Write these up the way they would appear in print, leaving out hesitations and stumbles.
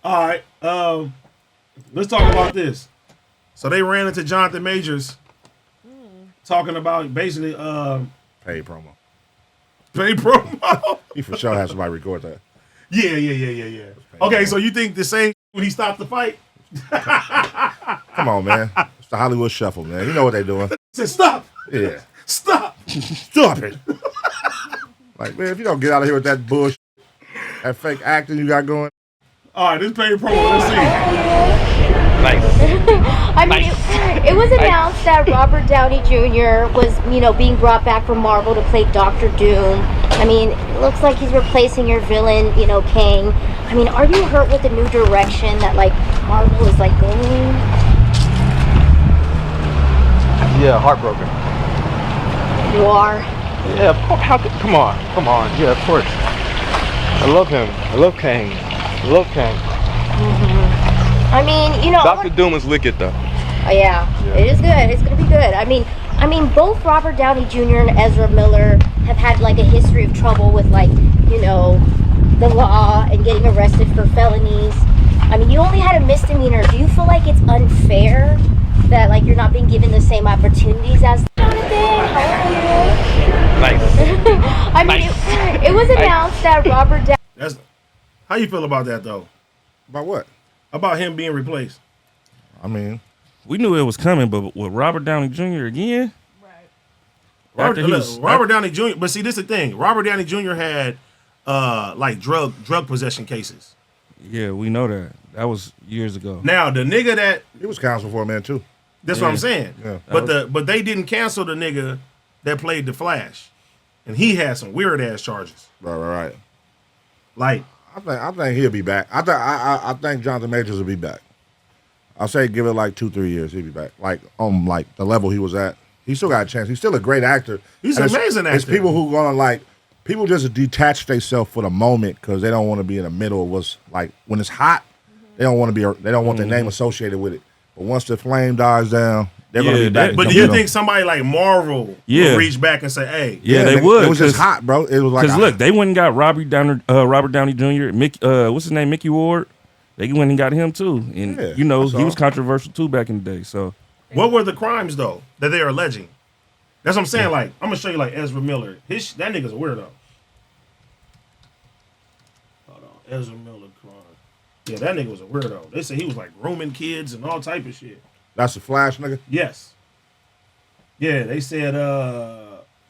All right. Let's talk about this. So they ran into Jonathan Majors talking about basically Paid promo. pay promo. He for sure has somebody record that. Yeah. Okay, so you think the same when he stopped the fight? Come on, man. It's the Hollywood Shuffle, man. You know what they doing. He said, stop. Yeah. Stop. Stop it. Like, man, if you don't get out of here with that bullshit, that fake acting you got going. All right, this pay promo. Let's see. Nice. I mean, it was announced that Robert Downey Jr. was, being brought back from Marvel to play Doctor Doom. I mean, it looks like he's replacing your villain, Kang. I mean, are you hurt with the new direction that, Marvel is, going? Yeah, heartbroken. You are? Yeah, of course. Come on. Yeah, of course. I love him. I love Kang. Mm-hmm. I mean, Doctor Doom is wicked though. Oh, yeah, it is good. It's gonna be good. I mean, both Robert Downey Jr. and Ezra Miller have had a history of trouble with the law and getting arrested for felonies. I mean, you only had a misdemeanor. Do you feel like it's unfair that you're not being given the same opportunities as Jonathan? How are you? Nice. I mean, it was announced that Robert Downey. How you feel about that though? About what? About him being replaced. I mean, we knew it was coming, but with Robert Downey Jr. again? Right. Robert Downey Jr. But see, this is the thing. Robert Downey Jr. had drug possession cases. Yeah, we know that. That was years ago. Now the nigga that he was counseled for a man too. That's what I'm saying. Yeah. But they didn't cancel the nigga that played the Flash, and he had some weird ass charges. Right. Like I think he'll be back. I think Jonathan Majors will be back. I'll say give it 2-3 years, he'll be back. On the level he was at. He still got a chance. He's still a great actor. He's an amazing actor. It's people who gonna people just detach themselves for the moment because they don't want to be in the middle of what's when it's hot. They don't want to be. They don't want their name associated with it. But once the flame dies down, they're gonna be back. But do you think somebody like Marvel would reach back and say, "Hey"? Yeah, they would. It was just hot, bro. It was because look, they went and got Robert Downey Jr. What's his name? Mickey Ward. They went and got him too, and he was controversial too back in the day. So, what were the crimes though that they are alleging? That's what I'm saying. I'm gonna show you Ezra Miller. That nigga's a weirdo. Hold on, Ezra Miller crime. Yeah, that nigga was a weirdo. They said he was grooming kids and all type of shit. That's the Flash nigga? Yes. Yeah, they said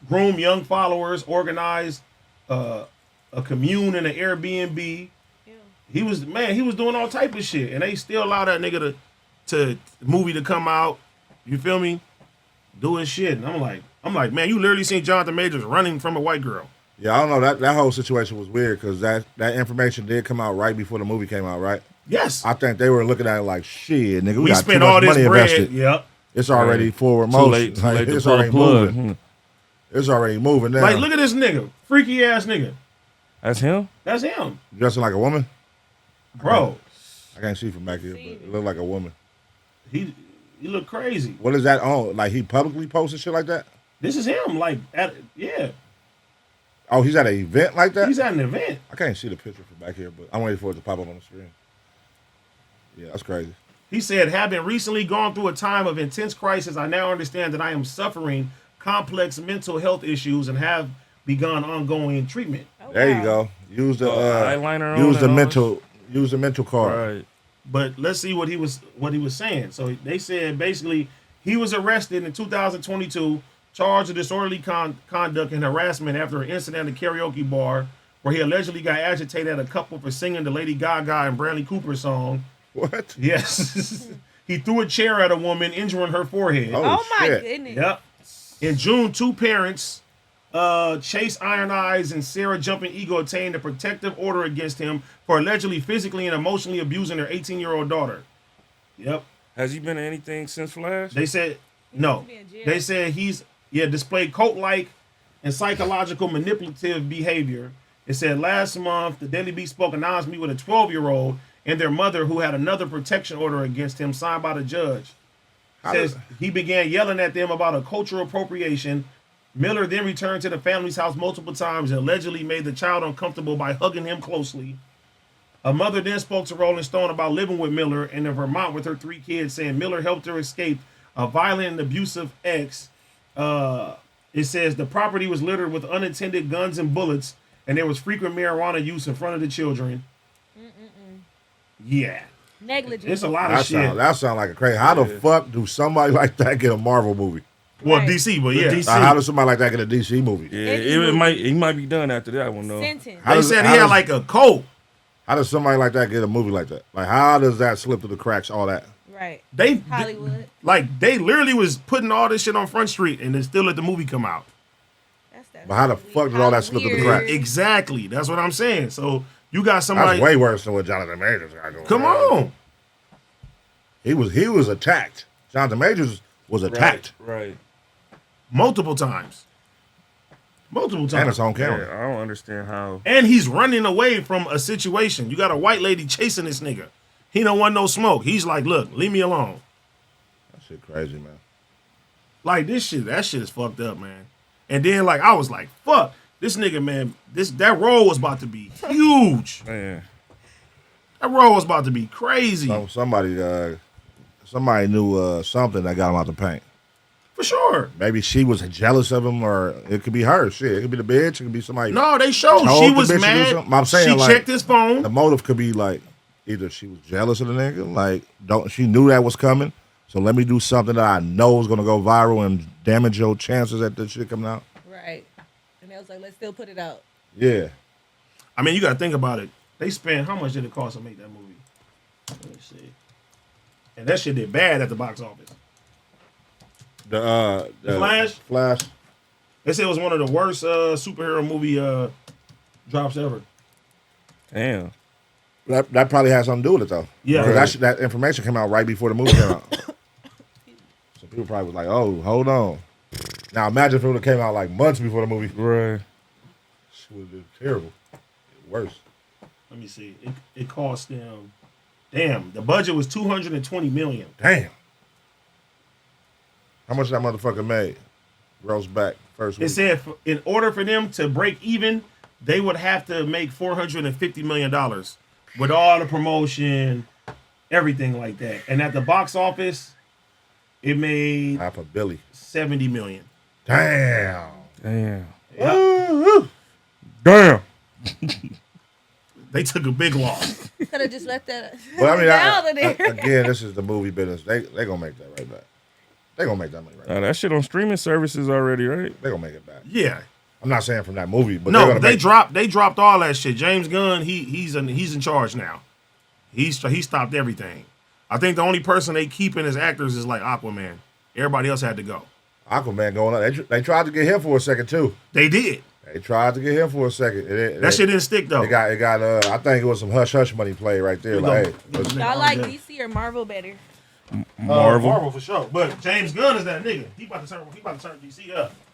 groom young followers, organize a commune in an Airbnb. Yeah. He was doing all type of shit. And they still allow that nigga to movie to come out. You feel me? Doing shit. And I'm like, man, you literally seen Jonathan Majors running from a white girl. Yeah, I don't know. That whole situation was weird because that information did come out right before the movie came out, right? Yes. I think they were looking at it like, shit, nigga, we got spent too much all this money bread. invested. Yep. It's already forward Too motion. late It's to already pull plug. moving. It's already moving now. Look at this nigga. Freaky ass nigga. That's him? That's him. Dressing like a woman? Bro. I can't see from back here, but it looked like a woman. He look crazy. What is that on? He publicly posted shit like that? This is him. Yeah. Oh, he's at an event like that? He's at an event. I can't see the picture from back here, but I'm waiting for it to pop up on the screen. Yeah, that's crazy. He said, having recently gone through a time of intense crisis, I now understand that I am suffering complex mental health issues and have begun ongoing treatment. Oh, there you go. Use the eyeliner. Use the mental card. Right. But let's see what he was saying. So they said basically he was arrested in 2022, charged with disorderly conduct and harassment after an incident at a karaoke bar where he allegedly got agitated at a couple for singing the Lady Gaga and Bradley Cooper song. What? Yes. He threw a chair at a woman, injuring her forehead. Oh my goodness. Yep. In June, two parents, Chase Iron Eyes and Sarah Jumping Eagle, obtained a protective order against him for allegedly physically and emotionally abusing their 18-year-old daughter. Yep. Has he been in anything since Flash? They said no. They said he's displayed cult-like and psychological manipulative behavior. It said last month the Daily Beast spoke announced me with a 12-year-old and their mother who had another protection order against him signed by the judge. Says he began yelling at them about a cultural appropriation. Miller then returned to the family's house multiple times and allegedly made the child uncomfortable by hugging him closely. A mother then spoke to Rolling Stone about living with Miller in Vermont with her 3 kids, saying Miller helped her escape a violent and abusive ex. It says the property was littered with unintended guns and bullets, and there was frequent marijuana use in front of the children. Yeah. Negligent. It's a lot of shit. That sounds like a crazy. How the fuck do somebody like that get a Marvel movie? Well, Right. DC, but yeah. DC. How does somebody like that get a DC movie? Yeah, it might be done after that one though. Sentence. How They does- said how he had does- like a coat. How does somebody like that get a movie like that? Like, how does that slip through the cracks? All that. Right. They Hollywood. they literally was putting all this shit on Front Street and then still let the movie come out. That's that. But how the fuck did all that slip through the Weird. cracks? Exactly. That's what I'm saying. So you got That's somebody. way worse than what Jonathan Majors got going. Come on. He was attacked. Jonathan Majors was attacked. Right. Multiple times. Multiple And times. it's on Yeah, camera. I don't understand how. And he's running away from a situation. You got a white lady chasing this nigga. He don't want no smoke. He's like, look, leave me alone. That shit crazy, man. Like that shit is fucked up, man. And then like I was like, fuck, this nigga, man, that role was about to be huge. Man. That role was about to be crazy. Somebody knew something that got him out the paint. For sure. Maybe she was jealous of him, or it could be her. Shit, it could be the bitch. It could be somebody. No, they showed Told she the was bitch to do mad. something. I'm saying, she like, checked his phone. The motive could be like either she was jealous of the nigga, like she knew that was coming, so let me do something that I know is gonna go viral and damage your chances at this shit coming out. Right. And they was like, let's still put it out. Yeah, I mean, you got to think about it. They spent, how much did it cost to make that movie? Let me see. And that shit did bad at the box office. the Flash? Flash. They said it was one of the worst superhero movie drops ever. Damn. That probably has something to do with it though. Yeah. because that information came out right before the movie came out. So people probably was like, "Oh, hold on." Now imagine if it would have came out like months before the movie. Right. It would have been terrible. Worse. Let me see. It cost them. Damn, the budget was $220 million. Damn. How much that motherfucker made? Gross back first week. It said in order for them to break even, they would have to make $450 million with all the promotion, everything like that. And at the box office, it made $500 million. $70 million. Damn. Damn. Yep. Damn. They took a big loss. Could have just left that But I mean, out of there. again, this is the movie business. They gonna make that right back. They gonna make that money right back. That shit on streaming services already, right? They gonna make it back. Yeah. I'm not saying from that movie, but No, they're they gonna make dropped all that shit. James Gunn, he's in charge now. He stopped everything. I think the only person they keeping as actors is like Aquaman. Everybody else had to go. Aquaman going up. They tried to get him for a second too. They did. They tried to get him for a second. That shit didn't stick though. It got. I think it was some hush hush money played right there. Like, hey, listen, Y'all like DC or Marvel better? Marvel. Marvel for sure. But James Gunn is that nigga. He about to turn DC up.